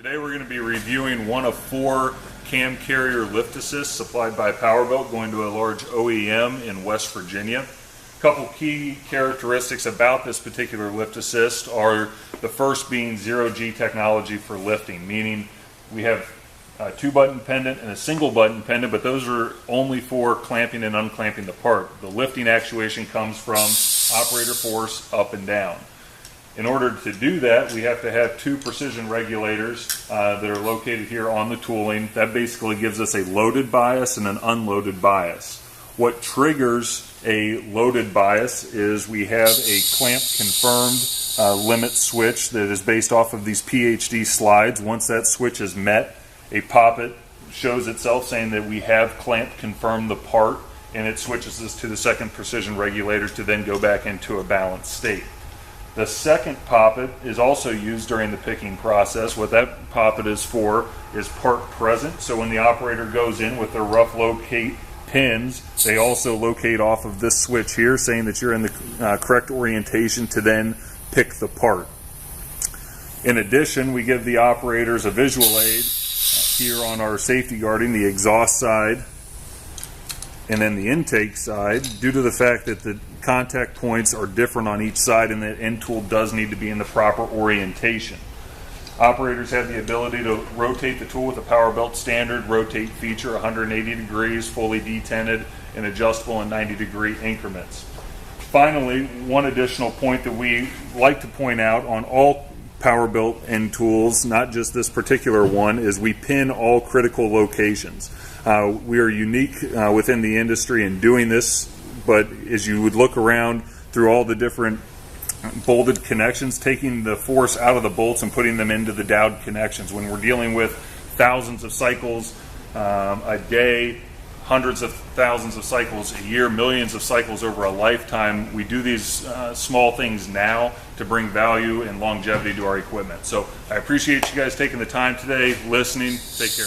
Today we're going to be reviewing one of 4 cam carrier lift assists supplied by PowerBuilt going to a large OEM in West Virginia. A couple key characteristics about this particular lift assist are the first being 0G technology for lifting, meaning we have a 2-button pendant and a single button pendant, but those are only for clamping and unclamping the part. The lifting actuation comes from operator force up and down. In order to do that, we have to have 2 precision regulators that are located here on the tooling. That basically gives us a loaded bias and an unloaded bias. What triggers a loaded bias is we have a clamp confirmed limit switch that is based off of these PhD slides. Once that switch is met, a pop-it shows itself saying that we have clamp confirmed the part, and it switches us to the second precision regulator to then go back into a balanced state. The second poppet is also used during the picking process. What that poppet is for is part present. So when the operator goes in with their rough locate pins, they also locate off of this switch here, saying that you're in the correct orientation to then pick the part. In addition, we give the operators a visual aid here on our safety guarding, the exhaust side, and then the intake side, due to the fact that the contact points are different on each side and the end tool does need to be in the proper orientation. Operators have the ability to rotate the tool with a PowerBuilt standard rotate feature, 180 degrees, fully detented, and adjustable in 90-degree increments. Finally, one additional point that we like to point out on all PowerBuilt end tools, not just this particular one, is we pin all critical locations. We are unique within the industry in doing this, but as you would look around through all the different bolted connections, taking the force out of the bolts and putting them into the dowed connections. When we're dealing with thousands of cycles a day, hundreds of thousands of cycles a year, millions of cycles over a lifetime, we do these small things now to bring value and longevity to our equipment. So I appreciate you guys taking the time today, listening. Take care.